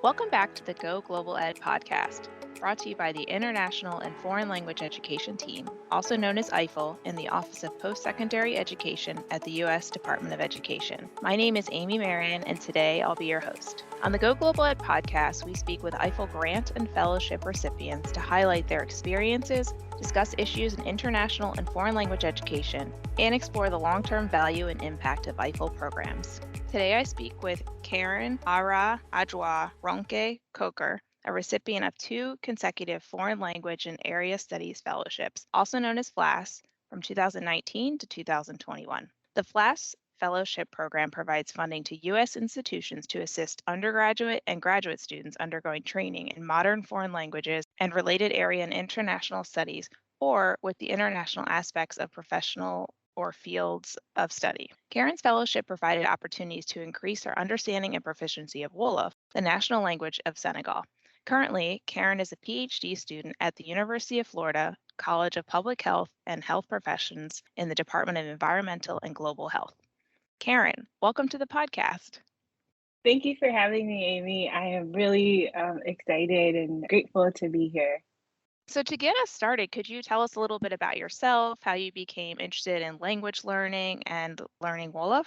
Welcome back to the Go Global Ed podcast, brought to you by the International and Foreign Language Education Team, also known as IFLE, in the Office of Post-Secondary Education at the U.S. Department of Education. My name is Amy Marion, and today I'll be your host. On the Go Global Ed podcast, we speak with IFLE grant and fellowship recipients to highlight their experiences, discuss issues in international and foreign language education, and explore the long-term value and impact of IFLE programs. Today I speak with Karen Awura-Adjoa Ronke Coker, a recipient of 2 consecutive foreign language and area studies fellowships, also known as FLAS, from 2019 to 2021. The FLAS Fellowship program provides funding to U.S. institutions to assist undergraduate and graduate students undergoing training in modern foreign languages and related area and international studies, or with the international aspects of professional or fields of study. Karen's fellowship provided opportunities to increase her understanding and proficiency of Wolof, the national language of Senegal. Currently, Karen is a PhD student at the University of Florida College of Public Health and Health Professions in the Department of Environmental and Global Health. Karen, welcome to the podcast. Thank you for having me, Amy. I am really excited and grateful to be here. So to get us started, could you tell us a little bit about yourself, how you became interested in language learning and learning Wolof?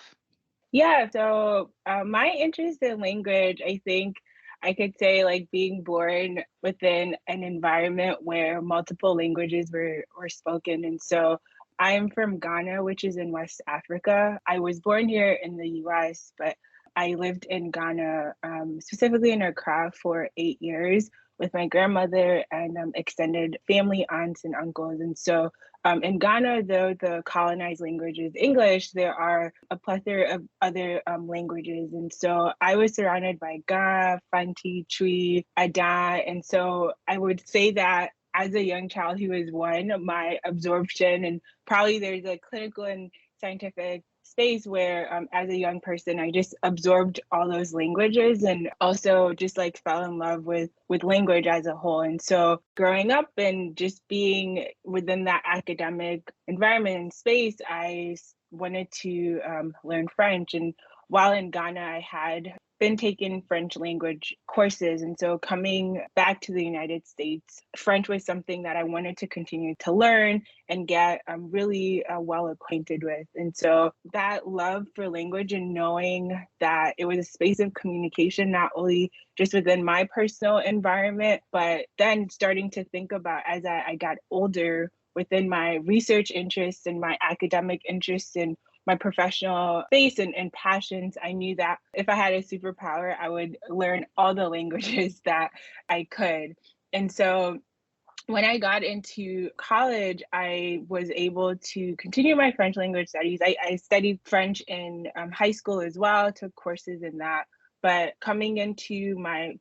Yeah, so my interest in language, I think I could say like being born within an environment where multiple languages were spoken. And so I'm from Ghana, which is in West Africa. I was born here in the US, but I lived in Ghana, specifically in Accra, for 8 years with my grandmother and extended family, aunts and uncles. And so in Ghana, though the colonized language is English, there are a plethora of other languages. And so I was surrounded by Ga, Fanti, Twi, Ada. And so I would say that as a young child who was 1, my absorption, and probably there's a clinical and scientific space where as a young person I just absorbed all those languages and also just like fell in love with language as a whole. And so growing up and just being within that academic environment and space, I wanted to learn French. And while in Ghana, I had been taking French language courses. And so coming back to the United States, French was something that I wanted to continue to learn and get really well acquainted with. And so that love for language and knowing that it was a space of communication, not only just within my personal environment, but then starting to think about as I got older within my research interests and my academic interests and my professional space and passions, I knew that if I had a superpower, I would learn all the languages that I could. And so when I got into college, I was able to continue my French language studies. I studied French in high school as well, took courses in that. But coming into my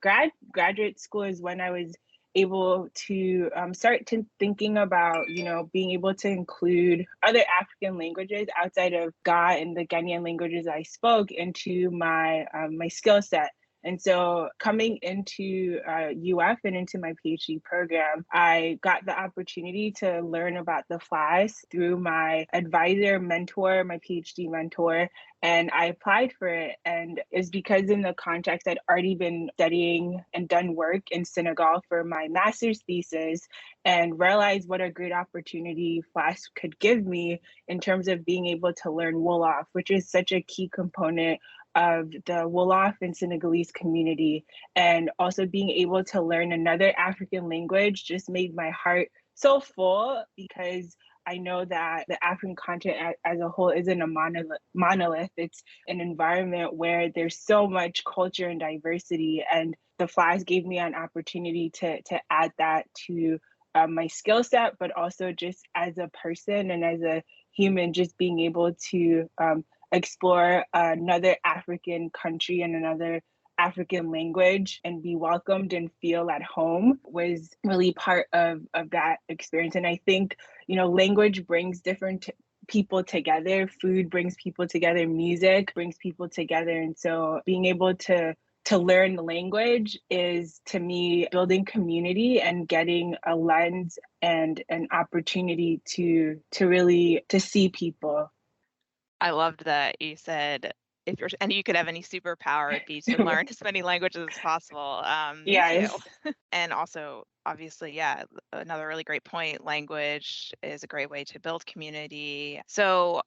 graduate school is when I was able to start to thinking about, being able to include other African languages outside of Ga and the Ghanaian languages I spoke into my my skill set. And so coming into UF and into my PhD program, I got the opportunity to learn about the FLAS through my advisor, mentor, my PhD mentor, and I applied for it. And it's because in the context, I'd already been studying and done work in Senegal for my master's thesis and realized what a great opportunity FLAS could give me in terms of being able to learn Wolof, which is such a key component of the Wolof and Senegalese community. And also being able to learn another African language just made my heart so full, because I know that the African continent as a whole isn't a monolith. It's an environment where there's so much culture and diversity. And the FLAS gave me an opportunity to add that to my skill set, but also just as a person and as a human, just being able to explore another African country and another African language and be welcomed and feel at home was really part of that experience. And I think, language brings different people together. Food brings people together. Music brings people together. And so being able to learn the language is, to me, building community and getting a lens and an opportunity to really see people. I loved that you said and you could have any superpower, it'd be to learn as many languages as possible. Me too. Yes. And also, obviously, yeah, another really great point. Language is a great way to build community. So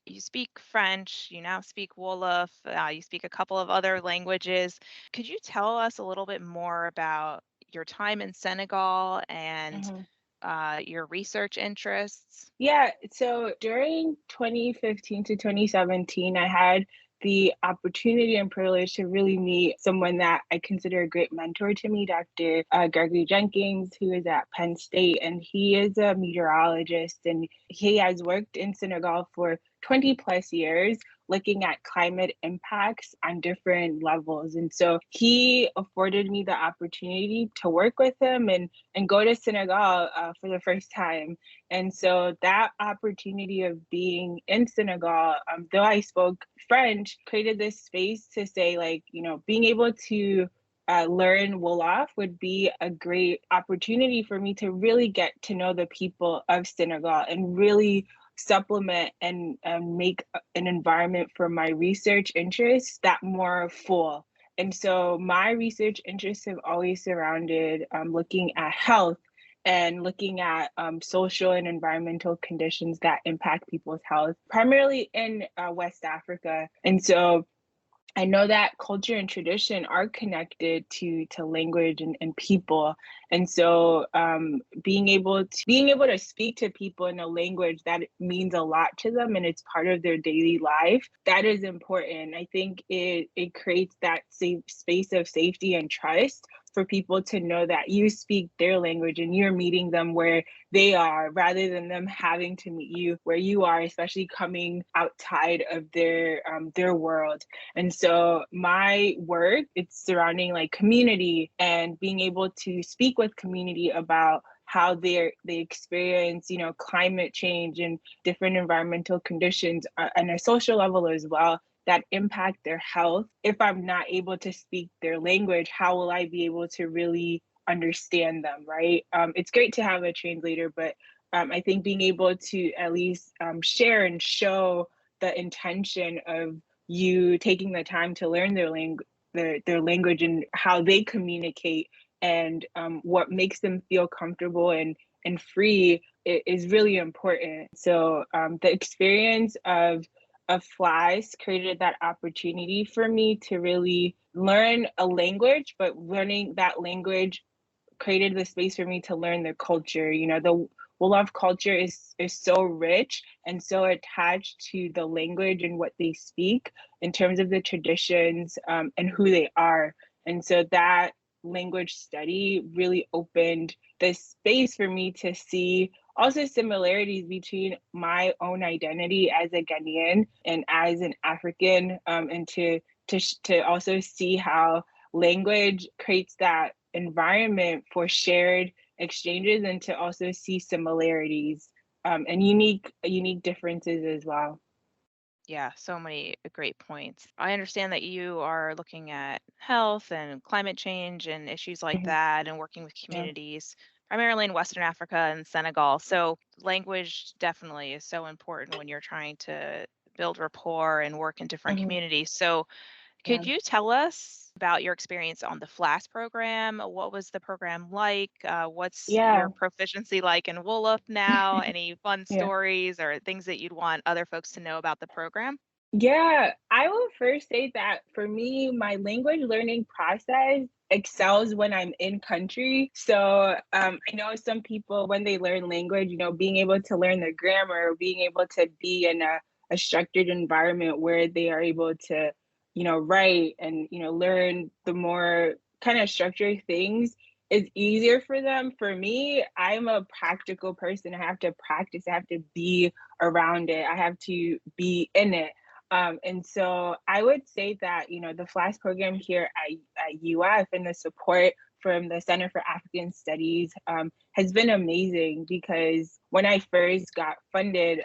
you speak French, you now speak Wolof, you speak a couple of other languages. Could you tell us a little bit more about your time in Senegal and Mhm. your research interests? Yeah, so during 2015 to 2017, I had the opportunity and privilege to really meet someone that I consider a great mentor to me, Dr. Gregory Jenkins, who is at Penn State, and he is a meteorologist and he has worked in Senegal for 20 plus years looking at climate impacts on different levels. And so he afforded me the opportunity to work with him and go to Senegal for the first time. And so that opportunity of being in Senegal, though I spoke French, created this space to say, like, being able to learn Wolof would be a great opportunity for me to really get to know the people of Senegal and really supplement and make an environment for my research interests that more full. And so my research interests have always surrounded looking at health and looking at social and environmental conditions that impact people's health, primarily in West Africa. And so I know that culture and tradition are connected to language and people, and so being able to speak to people in a language that means a lot to them and it's part of their daily life, that is important. I think it creates that safe space of safety and trust for people to know that you speak their language and you're meeting them where they are rather than them having to meet you where you are, especially coming outside of their world. And so my work, it's surrounding like community and being able to speak with community about how they experience, climate change and different environmental conditions on a social level as well that impact their health. If I'm not able to speak their language, how will I be able to really understand them, right? It's great to have a translator, but I think being able to at least share and show the intention of you taking the time to learn their language and how they communicate and what makes them feel comfortable and free is really important. So the experience of FLAS created that opportunity for me to really learn a language, but learning that language created the space for me to learn their culture. The Wolof culture is so rich and so attached to the language and what they speak in terms of the traditions and who they are. And so that language study really opened the space for me to see also similarities between my own identity as a Ghanaian and as an African, and to also see how language creates that environment for shared exchanges and to also see similarities and unique differences as well. Yeah, so many great points. I understand that you are looking at health and climate change and issues like Mhm. that and working with Yeah. communities, primarily in Western Africa and Senegal. So, language definitely is so important when you're trying to build rapport and work in different Mhm. communities. So, Yeah. could you tell us about your experience on the FLAS program? What was the program like? What's Yeah. your proficiency like in Wolof now? Any fun Yeah. stories or things that you'd want other folks to know about the program? Yeah, I will first say that for me, my language learning process excels when I'm in country. So I know some people, when they learn language, being able to learn the grammar, being able to be in a structured environment where they are able to, write and, learn the more kind of structured things is easier for them. For me, I'm a practical person. I have to practice, I have to be around it, I have to be in it. And so I would say that, the FLAS program here at UF and the support from the Center for African Studies has been amazing because when I first got funded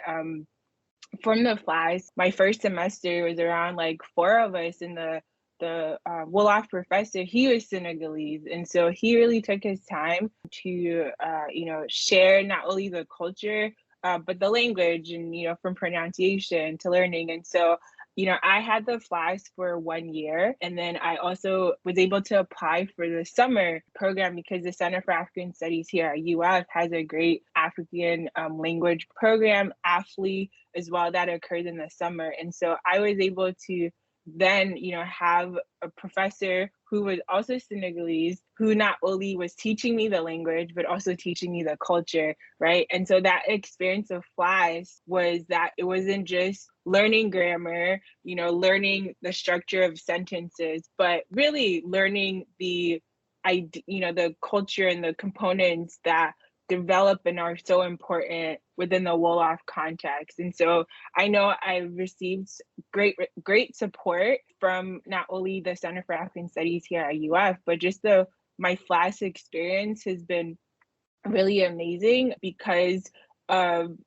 from the FLAS, my first semester was around like four of us and the Wolof professor, he was Senegalese. And so he really took his time to, share not only the culture, but the language and, from pronunciation to learning. And so I had the FLAS for 1 year, and then I also was able to apply for the summer program because the Center for African Studies here at UF has a great African language program, AFLE, as well, that occurs in the summer. And so I was able to then, have a professor who was also Senegalese, who not only was teaching me the language, but also teaching me the culture, right? And so that experience of FLAS was that it wasn't just learning grammar, learning the structure of sentences, but really learning the culture and the components that develop and are so important within the Wolof context. And so I know I received great support from not only the Center for African Studies here at UF, but just my FLAS experience has been really amazing because of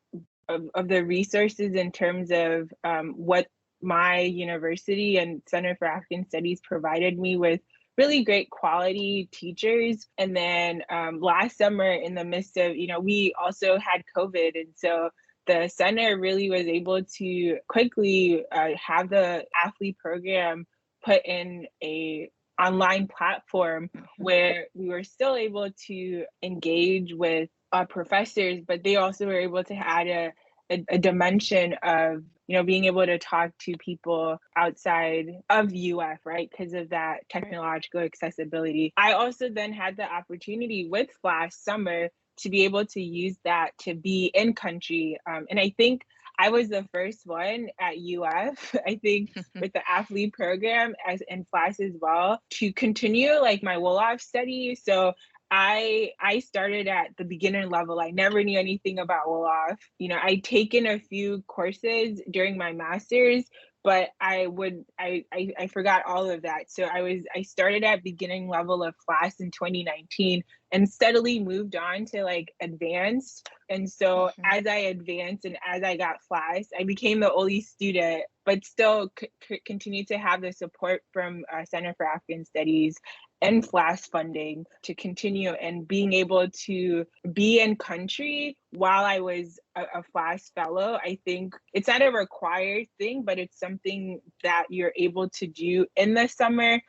of the resources in terms of what my university and Center for African Studies provided me with really great quality teachers. And then last summer, in the midst of, we also had COVID. And so the center really was able to quickly have the athlete program put in a online platform where we were still able to engage with professors, but they also were able to add a dimension of being able to talk to people outside of UF, right? Because of that technological accessibility. I also then had the opportunity with FLAS Summer to be able to use that to be in country. And I think I was the first one at UF, I think, with the athlete program and FLAS as well, to continue like my Wolof study. So I started at the beginner level. I never knew anything about Wolof. I'd taken a few courses during my master's, but I forgot all of that. So I started at beginning level of FLAS in 2019 and steadily moved on to like advanced. And so as I advanced and as I got FLAS, I became the only student, but still continued to have the support from Center for African Studies and FLAS funding to continue and being able to be in country while I was a FLAS fellow. I think it's not a required thing, but it's something that you're able to do in the summer.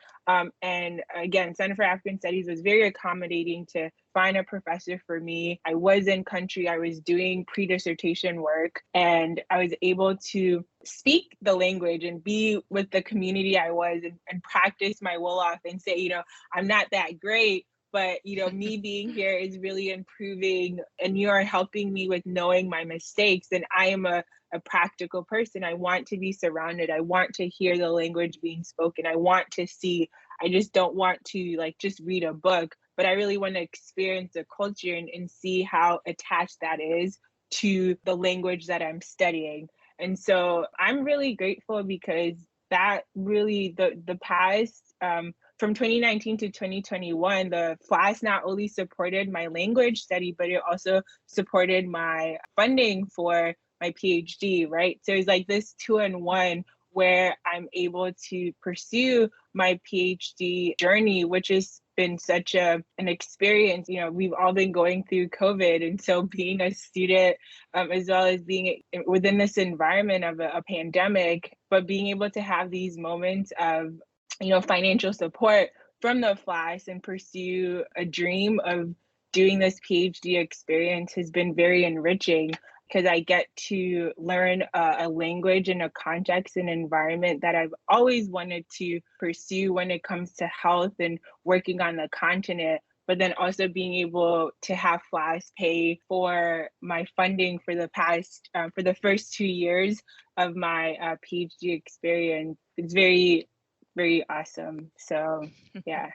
And again, Center for African Studies was very accommodating to find a professor for me. I was in country, I was doing pre-dissertation work, and I was able to speak the language and be with the community I was and practice my Wolof and say, I'm not that great, but me being here is really improving, and you are helping me with knowing my mistakes. And I am a practical person. I want to be surrounded. I want to hear the language being spoken. I want to see. I just don't want to like just read a book, but I really want to experience the culture and see how attached that is to the language that I'm studying. And so I'm really grateful because that really the past from 2019 to 2021, the FLAS not only supported my language study, but it also supported my funding for my PhD, right? So it's like this 2-in-1 where I'm able to pursue my PhD journey, which has been such an experience. We've all been going through COVID. And so being a student, as well as being within this environment of a pandemic, but being able to have these moments of financial support from the FLAS and pursue a dream of doing this PhD experience has been very enriching because I get to learn a language in a context and environment that I've always wanted to pursue when it comes to health and working on the continent, but then also being able to have FLAS pay for my funding for the first 2 years of my PhD experience. It's very, very awesome. So yeah.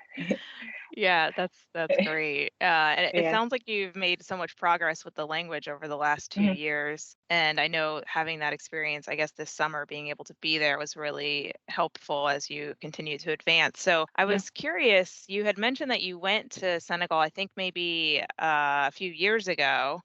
Yeah, that's great. And it Yeah. sounds like you've made so much progress with the language over the last 2 years. And I know having that experience, I guess this summer, being able to be there was really helpful as you continue to advance. So I Yeah. was curious, you had mentioned that you went to Senegal, I think maybe a few years ago.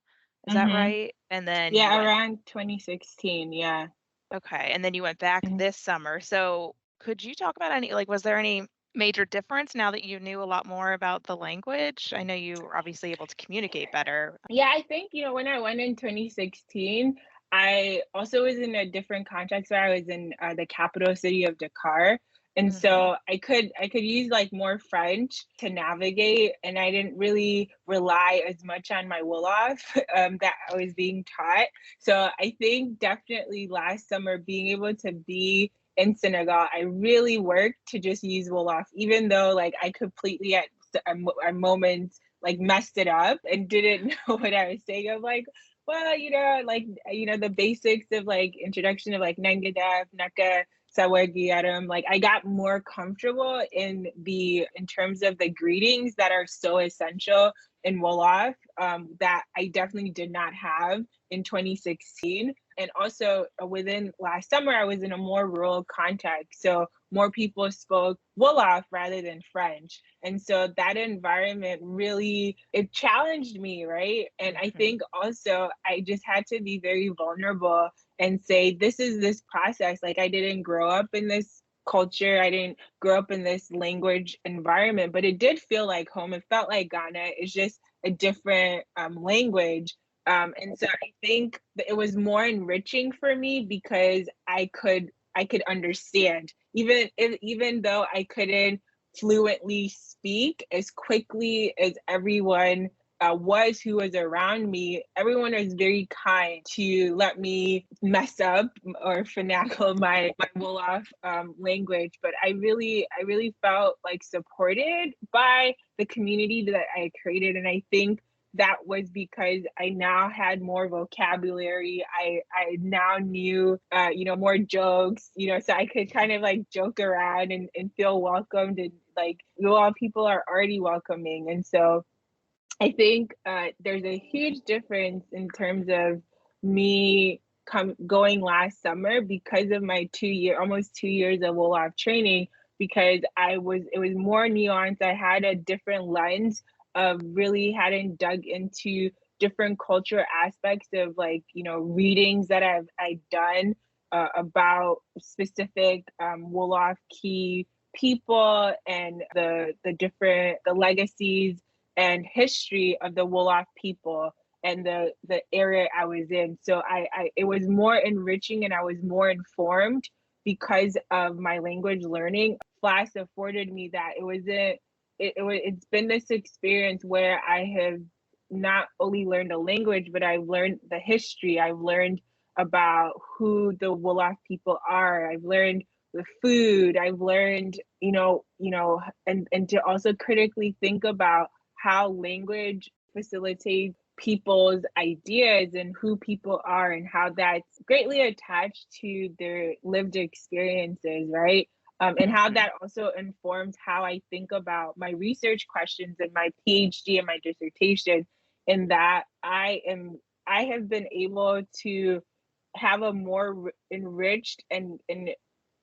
Is that Mm-hmm. right? And then you Yeah, went, around 2016. Yeah. okay, and then you went back Mhm. this summer. So could you talk about any, like, was there any major difference now that you knew a lot more about the language? I know you were obviously able to communicate better. Yeah, I think, when I went in 2016, I also was in a different context where I was in the capital city of Dakar. And Hmm. so I could use like more French to navigate, and I didn't really rely as much on my Wolof that I was being taught. So I think definitely last summer being able to be in Senegal, I really worked to just use Wolof, even though like I completely at moments like messed it up and didn't know what I was saying. I'm like, well, like, the basics of like introduction of like Nangadef, Naka, Sawagiatum, like I got more comfortable in terms of the greetings that are so essential in Wolof that I definitely did not have in 2016. And also within last summer, I was in a more rural context. So more people spoke Wolof rather than French. And so that environment really, it challenged me, right? And I Hmm. think also I just had to be very vulnerable and say, this is this process. Like I didn't grow up in this culture. I didn't grow up in this language environment, but it did feel like home. It felt like Ghana. It's just a different language. And so I think that it was more enriching for me because I could understand, even though I couldn't fluently speak as quickly as everyone was who was around me. Everyone was very kind to let me mess up or finagle my Wolof language. But I really felt like supported by the community that I created, and I think that was because I now had more vocabulary. I now knew more jokes, so I could kind of like joke around and feel welcomed, and like all people are already welcoming. And so I think there's a huge difference in terms of me going last summer because of my almost 2 years of Wolof training, because it was more nuanced. I had a different lens of really hadn't dug into different cultural aspects of like, readings that I've done about specific Wolof key people and the legacies and history of the Wolof people and the area I was in. So I it was more enriching and I was more informed because of my language learning. FLAS afforded me that. It's been this experience where I have not only learned a language, but I've learned the history. I've learned about who the Wolof people are. I've learned the food. I've learned, and to also critically think about how language facilitates people's ideas and who people are and how that's greatly attached to their lived experiences, right? And how Hmm. that also informs how I think about my research questions and my PhD and my dissertation, in that I have been able to have a more enriched and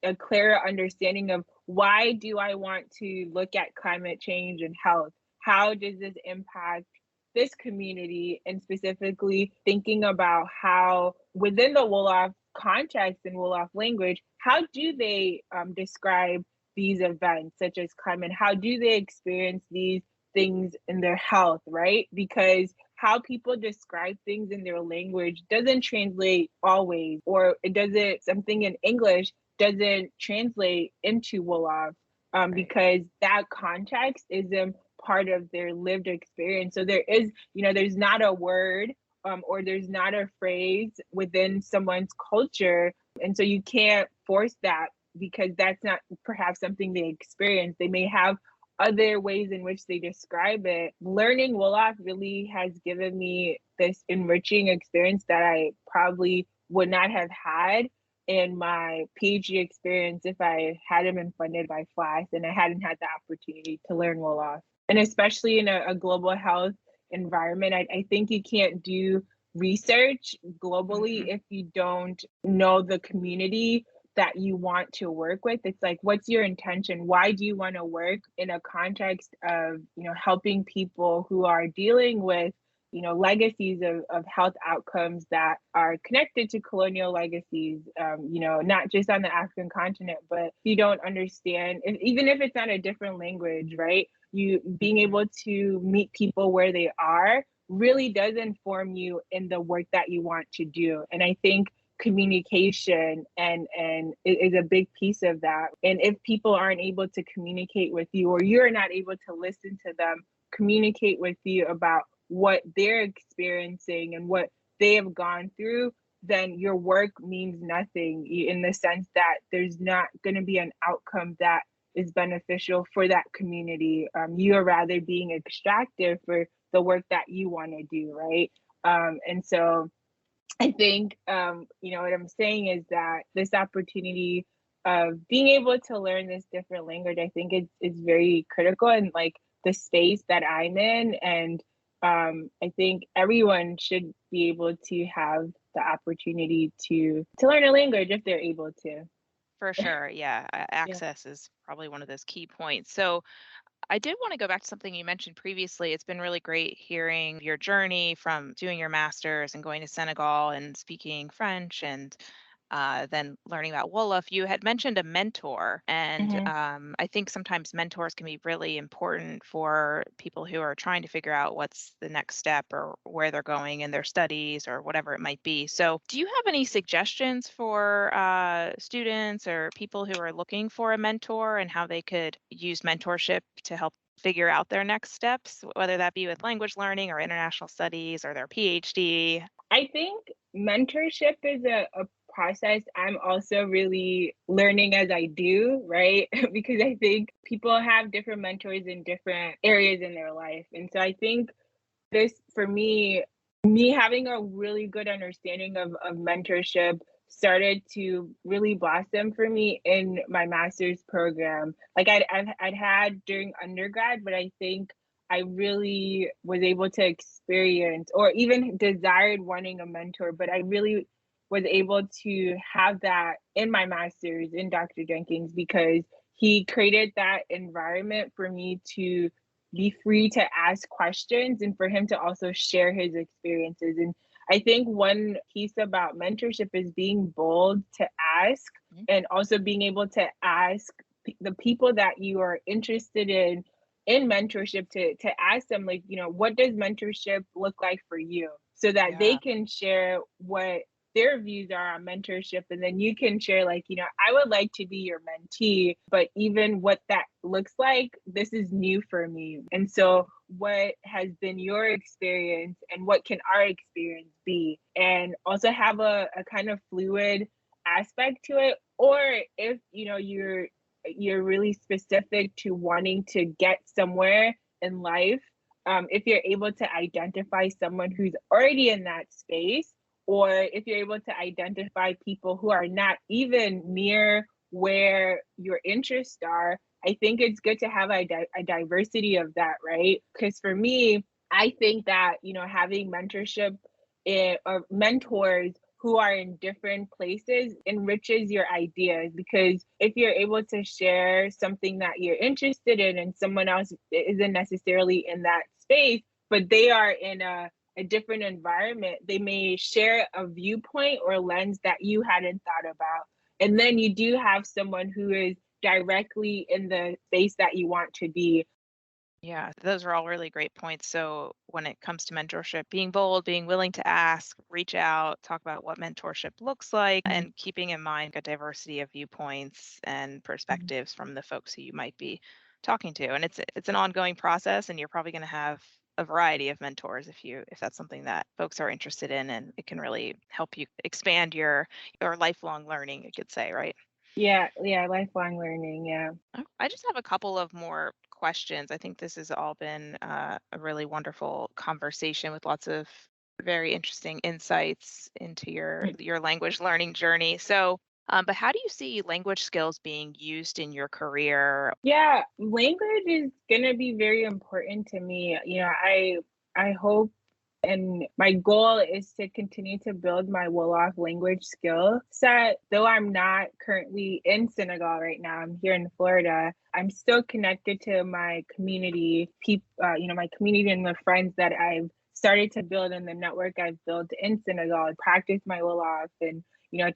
a clearer understanding of why do I want to look at climate change and health? How does this impact this community? And specifically thinking about how within the Wolof context and Wolof language, how do they describe these events such as climate? How do they experience these things in their health, right? Because how people describe things in their language doesn't translate always, or it doesn't, something in English doesn't translate into Wolof, Right. because that context isn't part of their lived experience. So there's not a word or there's not a phrase within someone's culture. And so you can't force that because that's not perhaps something they experience. They may have other ways in which they describe it. Learning Wolof really has given me this enriching experience that I probably would not have had in my PhD experience if I hadn't been funded by FLAS and I hadn't had the opportunity to learn Wolof. And especially in a global health environment, I think you can't do research globally Hmm. if you don't know the community that you want to work with. It's like, what's your intention? Why do you want to work in a context of, helping people who are dealing with, legacies of health outcomes that are connected to colonial legacies, not just on the African continent, but you don't understand, even if it's not a different language, right? You being Hmm. able to meet people where they are really does inform you in the work that you want to do. And I think communication and is a big piece of that. And if people aren't able to communicate with you, or you're not able to listen to them communicate with you about what they're experiencing and what they have gone through, then your work means nothing, in the sense that there's not going to be an outcome that is beneficial for that community. You are rather being extractive for the work that you want to do, right? And so I think, what I'm saying is that this opportunity of being able to learn this different language, I think it's very critical in like the space that I'm in. And I think everyone should be able to have the opportunity to learn a language if they're able to. For sure. Yeah. Yeah. Access is probably one of those key points. So I did want to go back to something you mentioned previously. It's been really great hearing your journey from doing your master's and going to Senegal and speaking French and then learning about Wolof. You had mentioned a mentor, and Hmm. I think sometimes mentors can be really important for people who are trying to figure out what's the next step or where they're going in their studies or whatever it might be. So, do you have any suggestions for students or people who are looking for a mentor and how they could use mentorship to help figure out their next steps, whether that be with language learning or international studies or their PhD? I think mentorship is a process I'm also really learning as I do, right? Because I think people have different mentors in different areas in their life. And so I think this, for me having a really good understanding of mentorship started to really blossom for me in my master's program. Like I'd had during undergrad, but I think I really was able to experience or even desired wanting a mentor, but I really was able to have that in my master's in Dr. Jenkins, because he created that environment for me to be free to ask questions and for him to also share his experiences. And I think one piece about mentorship is being bold to ask, Mhm. and also being able to ask the people that you are interested in mentorship to ask them, like, what does mentorship look like for you, so that they Yeah. can share what their views are on mentorship, and then you can share, like, I would like to be your mentee, but even what that looks like, this is new for me. And so what has been your experience and what can our experience be, and also have a kind of fluid aspect to it. Or if you're really specific to wanting to get somewhere in life, if you're able to identify someone who's already in that space, or if you're able to identify people who are not even near where your interests are, I think it's good to have a diversity of that, right? Because for me, I think that, having mentorship, or mentors who are in different places enriches your ideas, because if you're able to share something that you're interested in and someone else isn't necessarily in that space, but they are in a different environment, they may share a viewpoint or lens that you hadn't thought about. And then you do have someone who is directly in the space that you want to be. Yeah, those are all really great points. So, when it comes to mentorship, being bold, being willing to ask, reach out, talk about what mentorship looks like, Mhm, and keeping in mind a diversity of viewpoints and mhm. perspectives from the folks who you might be talking to. And it's an ongoing process, and you're probably going to have a variety of mentors if that's something that folks are interested in, and it can really help you expand your lifelong learning, you could say, right? Yeah, yeah, lifelong learning. Yeah. I just have a couple of more questions. I think this has all been a really wonderful conversation with lots of very interesting insights into your language learning journey. So, but how do you see language skills being used in your career? Yeah, language is gonna be very important to me. I hope, and my goal is to continue to build my Wolof language skill set. Though I'm not currently in Senegal right now, I'm here in Florida. I'm still connected to my community, my community and the friends that I've started to build and the network I've built in Senegal. Practice my Wolof and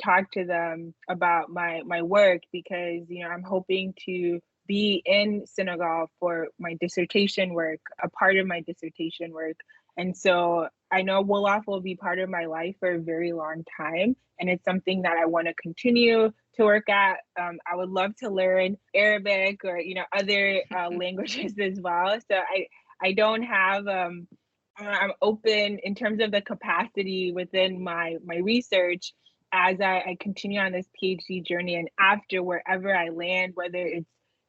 talk to them about my work, because I'm hoping to be in Senegal for my dissertation work, a part of my dissertation work. And so I know Wolof will be part of my life for a very long time. And it's something that I want to continue to work at. I would love to learn Arabic or, other languages as well. So I don't have, I'm open in terms of the capacity within my research as I continue on this PhD journey and after wherever I land, whether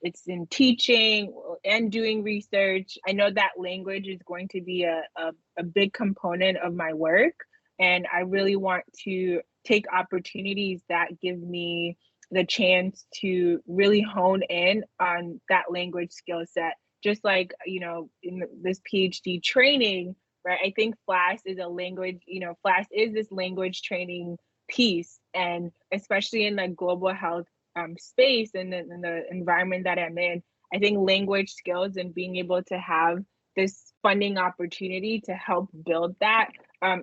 it's in teaching and doing research. I know that language is going to be a big component of my work. And I really want to take opportunities that give me the chance to really hone in on that language skill set. Just like, in this PhD training, right? I think FLAS is a language, FLAS is this language training piece. And especially in the global health space and in the environment that I'm in, I think language skills and being able to have this funding opportunity to help build that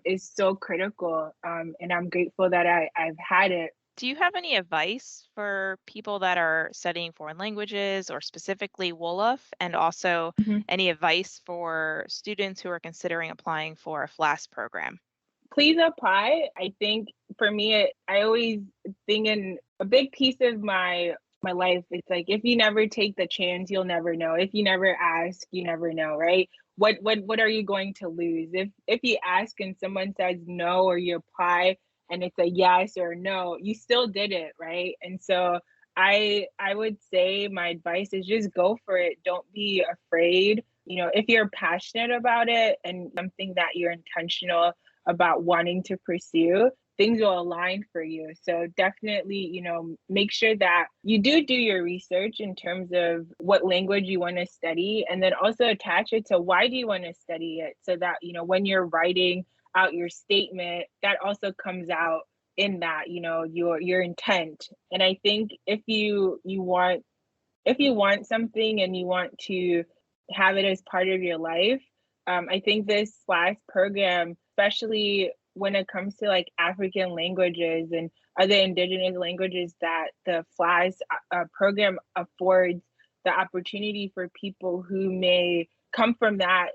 is so critical. And I'm grateful that I've had it. Do you have any advice for people that are studying foreign languages or specifically Wolof, and also Mhm. any advice for students who are considering applying for a FLAS program? Please apply. I think for me, I always think in a big piece of my life, it's like if you never take the chance, you'll never know. If you never ask, you never know, right? What are you going to lose? If you ask and someone says no, or you apply and it's a yes or no, you still did it, right? And so I would say my advice is just go for it. Don't be afraid. If you're passionate about it and something that you're intentional about wanting to pursue, things will align for you. So definitely, make sure that you do your research in terms of what language you want to study, and then also attach it to why do you want to study it, so that, when you're writing out your statement, that also comes out in that, your intent. And I think if you want something and you want to have it as part of your life, I think this FLAS program, especially when it comes to like African languages and other indigenous languages, that the FLAS program affords the opportunity for people who may come from that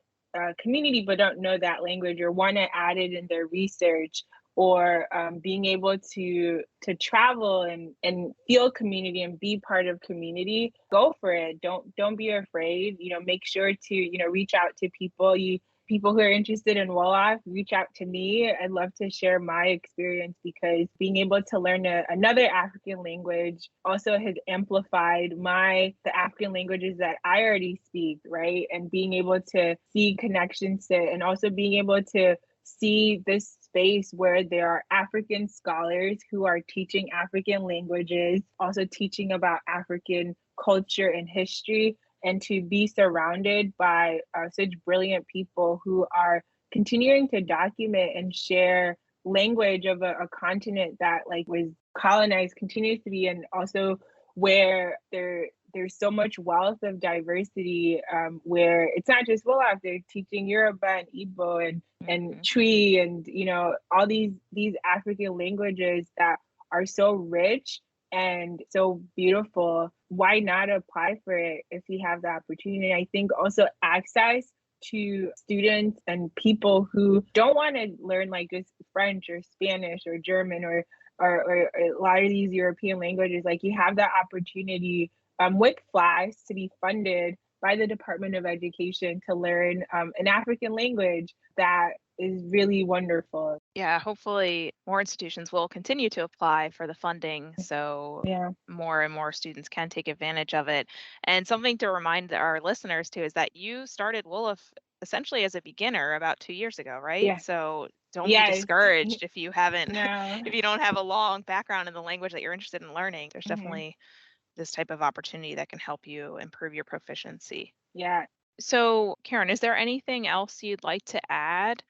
community but don't know that language or want to add it in their research, or being able to travel and feel community and be part of community. Go for it. Don't be afraid. Make sure to reach out to people who are interested in Wolof. Reach out to me. I'd love to share my experience, because being able to learn another African language also has amplified the African languages that I already speak, right? And being able to see connections to, and also being able to see this space where there are African scholars who are teaching African languages, also teaching about African culture and history, and to be surrounded by such brilliant people who are continuing to document and share language of a continent that like was colonized, continues to be, and also where there's so much wealth of diversity, where it's not just Wolof, they're teaching Yoruba and Igbo and Twi and all these African languages that are so rich and so beautiful. Why not apply for it if you have the opportunity? I think also access to students and people who don't want to learn like just French or Spanish or German or a lot of these European languages. Like, you have that opportunity with FLAS to be funded by the Department of Education to learn an African language that is really wonderful. Yeah, hopefully more institutions will continue to apply for the funding, so Yeah. more and more students can take advantage of it. And something to remind our listeners too is that you started Wolof essentially as a beginner about 2 years ago, right? Yeah. So don't be Yes. discouraged if you haven't, No. if you don't have a long background in the language that you're interested in learning. There's Mhm. definitely this type of opportunity that can help you improve your proficiency. Yeah. So, Karen, is there anything else you'd like to add?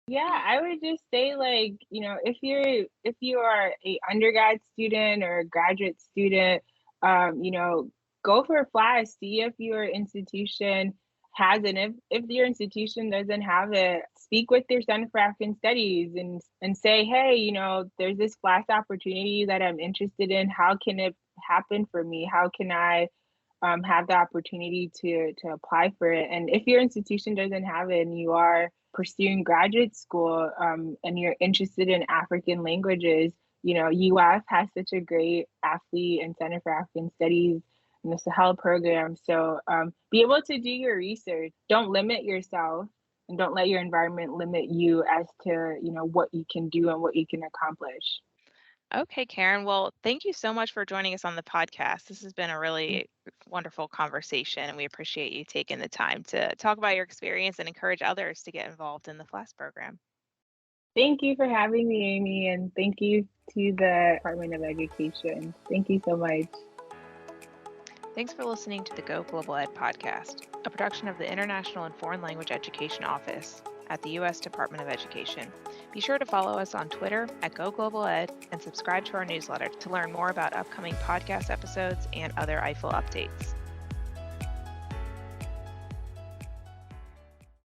Yeah, I would just say, like, if you are a undergrad student or a graduate student, go for FLAS. See if your institution has it. If your institution doesn't have it, speak with your Center for African Studies and say, hey, there's this FLAS opportunity that I'm interested in. How can it happen for me? How can I have the opportunity to apply for it. And if your institution doesn't have it and you are pursuing graduate school and you're interested in African languages, UF has such a great FLE and Center for African Studies and the Sahel program. So be able to do your research. Don't limit yourself and don't let your environment limit you as to, what you can do and what you can accomplish. Okay, Karen. Well, thank you so much for joining us on the podcast. This has been a really wonderful conversation, and we appreciate you taking the time to talk about your experience and encourage others to get involved in the FLAS program. Thank you for having me, Amy, and thank you to the Department of Education. Thank you so much. Thanks for listening to the Go Global Ed podcast, a production of the International and Foreign Language Education Office at the U.S. Department of Education. Be sure to follow us on Twitter at Go Global Ed and subscribe to our newsletter to learn more about upcoming podcast episodes and other IFLE updates.